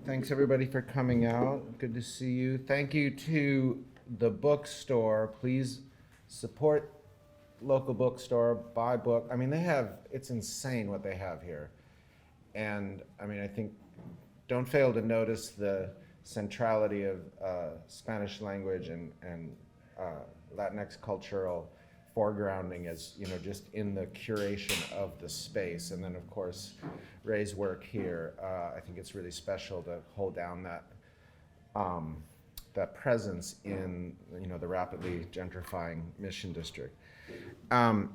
Thanks everybody for coming out. Good to see you. Thank you to the bookstore. Please support local bookstore, buy book. I mean, it's insane what they have here. And I mean, I think, don't fail to notice the centrality of Spanish language and Latinx cultural foregrounding as, just in the curation of the space. And then of course, Ray's work here. I think it's really special to hold down that presence in, the rapidly gentrifying Mission District. I'm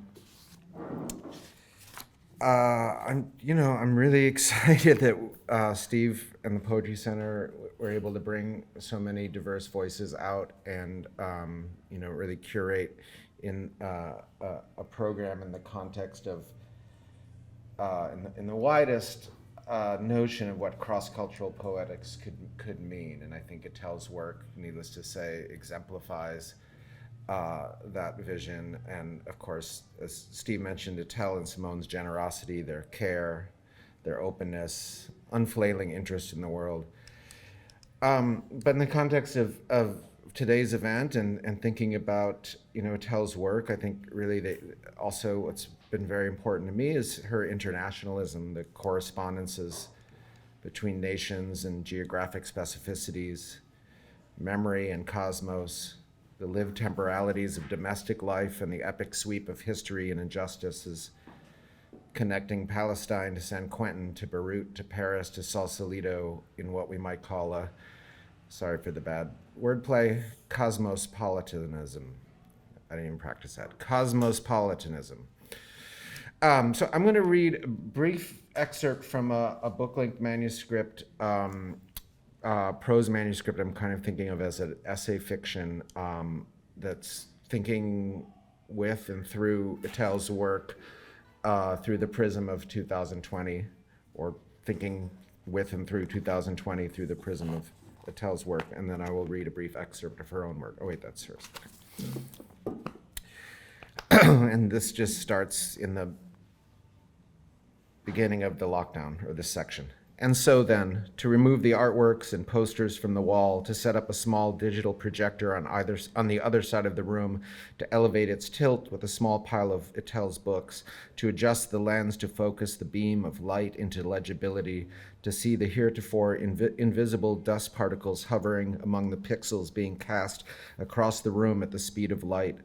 really excited that Steve and the Poetry Center were able to bring so many diverse voices out and, really curate in a program in the context of, in the widest notion of what cross-cultural poetics could mean. And I think Etel's work, needless to say, exemplifies that vision. And of course, as Steve mentioned, Etel and Simone's generosity, their care, their openness, unflailing interest in the world. But in the context of today's event and thinking about, Etel's work, I think really also what's been very important to me is her internationalism, the correspondences between nations and geographic specificities, memory and cosmos, the lived temporalities of domestic life and the epic sweep of history and injustices, connecting Palestine to San Quentin, to Beirut, to Paris, to Sausalito in what we might call a, sorry for the bad wordplay, cosmopolitanism. I didn't even practice that. Cosmopolitanism. So I'm going to read a brief excerpt from a book-length manuscript, prose manuscript I'm kind of thinking of as an essay fiction that's thinking with and through Etel's work through the prism of 2020, or thinking with and through 2020 through the prism of Etel's work, and then I will read a brief excerpt of her own work. Oh wait, that's hers. And this just starts in the beginning of the lockdown, or this section. And so then, to remove the artworks and posters from the wall, to set up a small digital projector on the other side of the room, to elevate its tilt with a small pile of Etel's books, to adjust the lens to focus the beam of light into legibility, to see the heretofore invisible dust particles hovering among the pixels being cast across the room at the speed of light,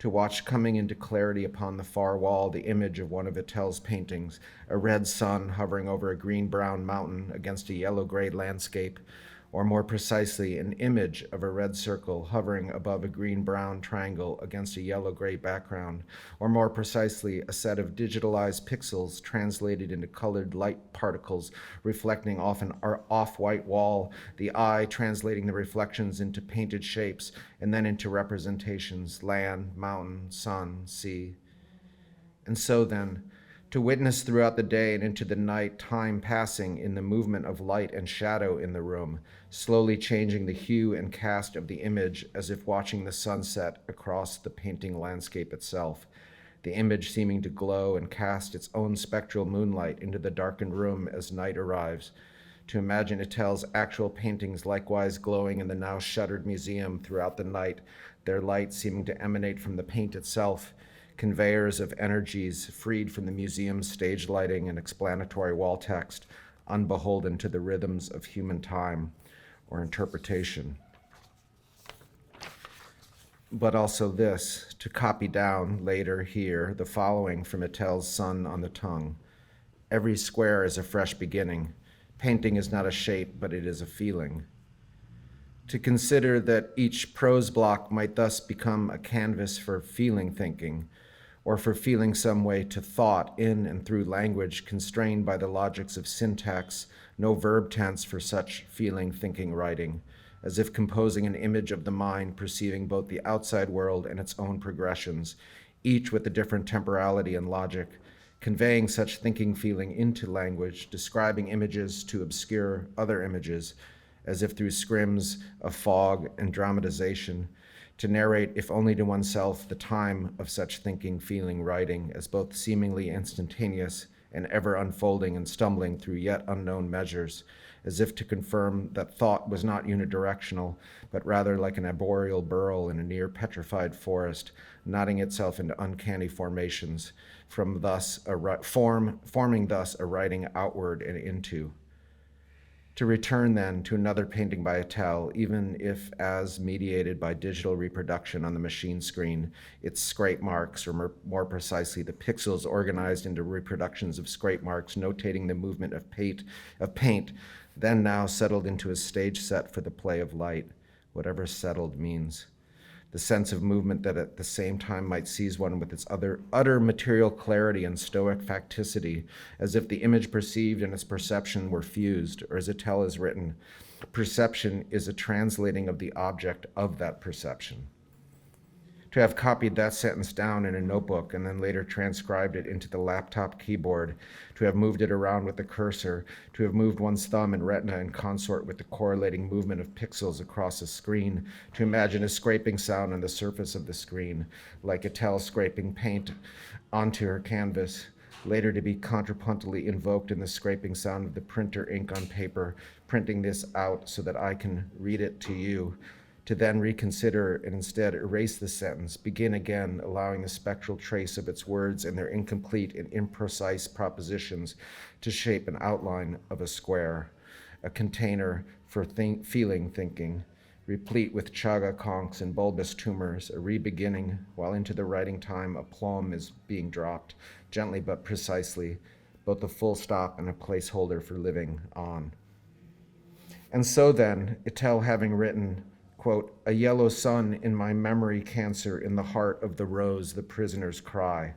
to watch coming into clarity upon the far wall the image of one of Etel's paintings, a red sun hovering over a green-brown mountain against a yellow-gray landscape, or more precisely, an image of a red circle hovering above a green-brown triangle against a yellow-gray background, or more precisely, a set of digitalized pixels translated into colored light particles reflecting off an off-white wall, the eye translating the reflections into painted shapes and then into representations, land, mountain, sun, sea. And so then, to witness throughout the day and into the night time passing in the movement of light and shadow in the room, slowly changing the hue and cast of the image as if watching the sunset across the painting landscape itself, the image seeming to glow and cast its own spectral moonlight into the darkened room as night arrives, to imagine Etel's actual paintings likewise glowing in the now shuttered museum throughout the night, their light seeming to emanate from the paint itself, conveyors of energies freed from the museum's stage lighting and explanatory wall text, unbeholden to the rhythms of human time or interpretation. But also this, to copy down later here the following from Etel's Sun on the Tongue. Every square is a fresh beginning. Painting is not a shape, but it is a feeling. To consider that each prose block might thus become a canvas for feeling thinking, or for feeling some way to thought in and through language constrained by the logics of syntax, no verb tense for such feeling, thinking, writing, as if composing an image of the mind perceiving both the outside world and its own progressions, each with a different temporality and logic, conveying such thinking feeling into language, describing images to obscure other images, as if through scrims of fog and dramatization, to narrate, if only to oneself, the time of such thinking, feeling, writing, as both seemingly instantaneous and ever unfolding and stumbling through yet unknown measures, as if to confirm that thought was not unidirectional, but rather like an arboreal burl in a near petrified forest, knotting itself into uncanny formations, forming thus a writing outward and into. To return then to another painting by Etel, even if as mediated by digital reproduction on the machine screen, its scrape marks, or more precisely the pixels organized into reproductions of scrape marks notating the movement of paint, then now settled into a stage set for the play of light, whatever settled means. The sense of movement that at the same time might seize one with its utter material clarity and stoic facticity, as if the image perceived and its perception were fused, or as Etel has written, perception is a translating of the object of that perception. To have copied that sentence down in a notebook and then later transcribed it into the laptop keyboard, to have moved it around with the cursor, to have moved one's thumb and retina in consort with the correlating movement of pixels across a screen, to imagine a scraping sound on the surface of the screen, like Etel scraping paint onto her canvas, later to be contrapuntally invoked in the scraping sound of the printer ink on paper, printing this out so that I can read it to you, to then reconsider and instead erase the sentence, begin again, allowing the spectral trace of its words and their incomplete and imprecise propositions to shape an outline of a square, a container for thinking, replete with chaga conchs and bulbous tumors, a re-beginning, while into the writing time a plum is being dropped, gently but precisely, both a full stop and a placeholder for living on. And so then, Etel having written, quote, a yellow sun in my memory cancer in the heart of the rose the prisoners cry.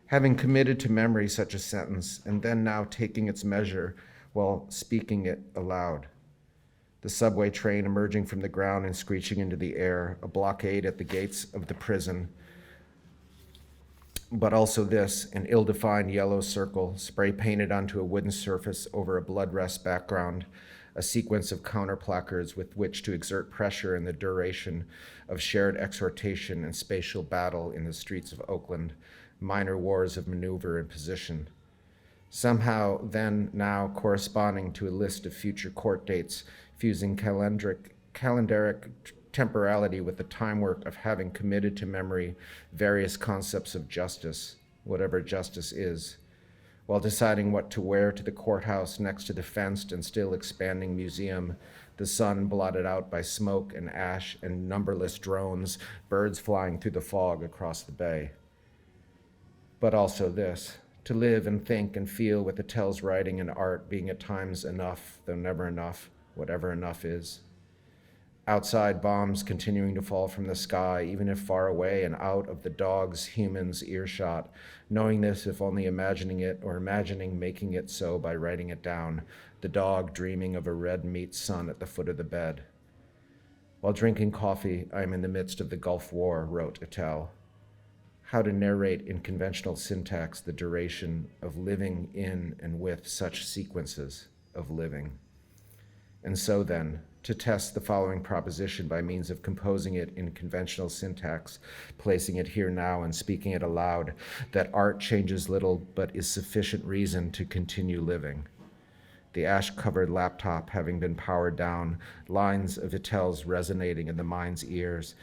Having committed to memory such a sentence, and then now taking its measure while speaking it aloud. The subway train emerging from the ground and screeching into the air, a blockade at the gates of the prison, but also this, an ill-defined yellow circle, spray painted onto a wooden surface over a blood rest background, a sequence of counter placards with which to exert pressure in the duration of shared exhortation and spatial battle in the streets of Oakland, minor wars of maneuver and position. Somehow then now corresponding to a list of future court dates, fusing calendaric temporality with the time work of having committed to memory various concepts of justice, whatever justice is, while deciding what to wear to the courthouse next to the fenced and still expanding museum, the sun blotted out by smoke and ash and numberless drones, birds flying through the fog across the bay. But also this, to live and think and feel with Etel's writing and art being at times enough, though never enough, whatever enough is. Outside, bombs continuing to fall from the sky, even if far away and out of the dog's human's earshot, knowing this if only imagining it or imagining making it so by writing it down, the dog dreaming of a red meat sun at the foot of the bed. While drinking coffee, I am in the midst of the Gulf War, wrote Etel. How to narrate in conventional syntax the duration of living in and with such sequences of living. And so then, to test the following proposition by means of composing it in conventional syntax, placing it here now and speaking it aloud, that art changes little but is sufficient reason to continue living. The ash-covered laptop having been powered down, lines of Etel's resonating in the mind's ears,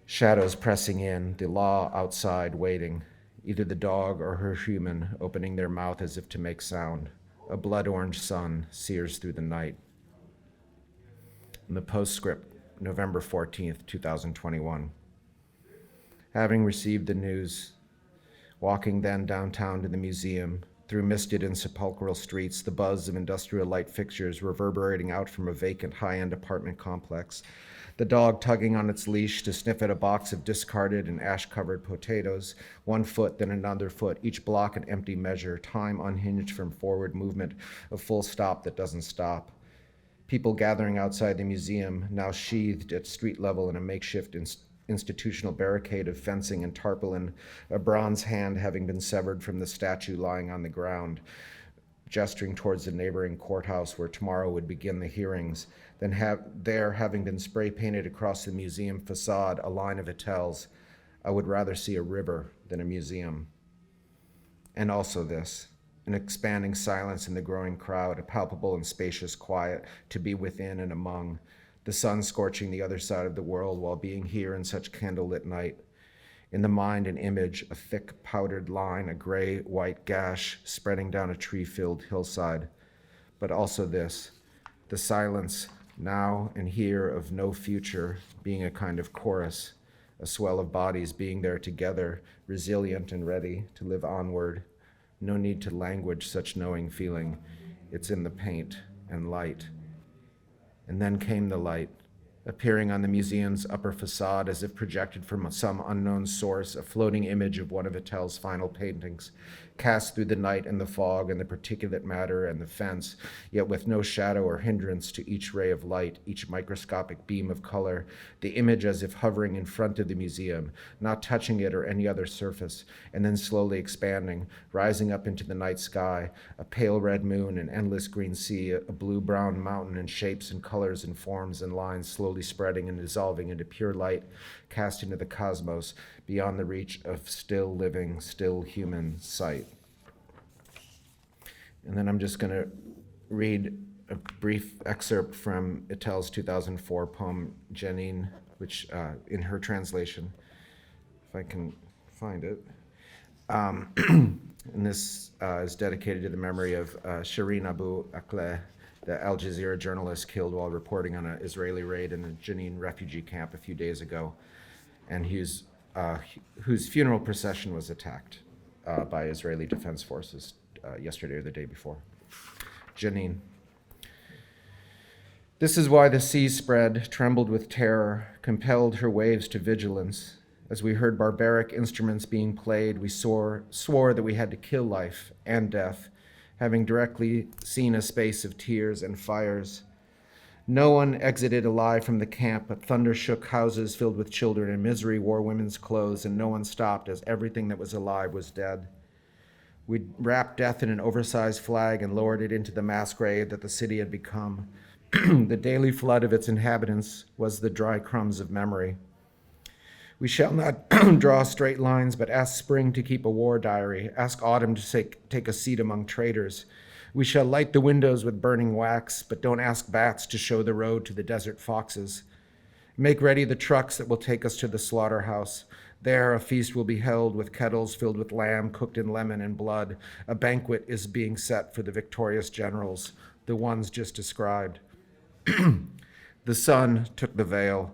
shadows pressing in, the law outside waiting, either the dog or her human opening their mouth as if to make sound. A blood-orange sun sears through the night. In the postscript, November 14th, 2021. Having received the news, walking then downtown to the museum, through misted and sepulchral streets, the buzz of industrial light fixtures reverberating out from a vacant high-end apartment complex, the dog tugging on its leash to sniff at a box of discarded and ash-covered potatoes, one foot then another foot, each block an empty measure, time unhinged from forward movement, a full stop that doesn't stop. People gathering outside the museum, now sheathed at street level in a makeshift institutional barricade of fencing and tarpaulin, a bronze hand having been severed from the statue lying on the ground, gesturing towards the neighboring courthouse where tomorrow would begin the hearings, then there having been spray painted across the museum facade a line of Etel's, I would rather see a river than a museum. And also this, an expanding silence in the growing crowd, a palpable and spacious quiet to be within and among, the sun scorching the other side of the world while being here in such candlelit night. In the mind, an image, a thick powdered line, a gray-white gash spreading down a tree-filled hillside. But also this, the silence now and here of no future being a kind of chorus, a swell of bodies being there together, resilient and ready to live onward. No need to language such knowing feeling. It's in the paint and light. And then came the light, appearing on the museum's upper facade as if projected from some unknown source, a floating image of one of Etel's final paintings, cast through the night and the fog and the particulate matter and the fence, yet with no shadow or hindrance to each ray of light, each microscopic beam of color, the image as if hovering in front of the museum, not touching it or any other surface, and then slowly expanding, rising up into the night sky, a pale red moon, an endless green sea, a blue-brown mountain in shapes and colors and forms and lines slowly spreading and dissolving into pure light, cast into the cosmos, beyond the reach of still living, still human sight. And then I'm just going to read a brief excerpt from Etel's 2004 poem, Jenin, which in her translation, if I can find it. And this is dedicated to the memory of Shireen Abu Akleh, the Al Jazeera journalist killed while reporting on an Israeli raid in a Jenin refugee camp a few days ago, and whose funeral procession was attacked by Israeli Defense Forces yesterday or the day before. Jenin. This is why the sea spread, trembled with terror, compelled her waves to vigilance. As we heard barbaric instruments being played, we swore that we had to kill life and death, having directly seen a space of tears and fires. No one exited alive from the camp, but thunder shook houses filled with children, and misery wore women's clothes, and no one stopped as everything that was alive was dead. We wrapped death in an oversized flag and lowered it into the mass grave that the city had become. The daily flood of its inhabitants was the dry crumbs of memory. We shall not draw straight lines, but ask spring to keep a war diary, ask autumn to take a seat among traitors. We shall light the windows with burning wax, but don't ask bats to show the road to the desert foxes. Make ready the trucks that will take us to the slaughterhouse. There a feast will be held with kettles filled with lamb cooked in lemon and blood. A banquet is being set for the victorious generals, the ones just described. The sun took the veil.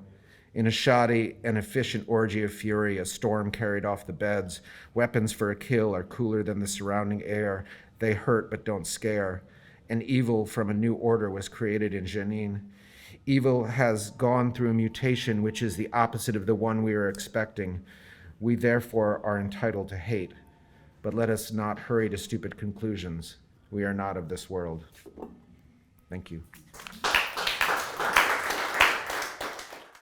In a shoddy and efficient orgy of fury, a storm carried off the beds. Weapons for a kill are cooler than the surrounding air. They hurt but don't scare. An evil from a new order was created in Jenin. Evil has gone through a mutation which is the opposite of the one we are expecting. We therefore are entitled to hate. But let us not hurry to stupid conclusions. We are not of this world. Thank you.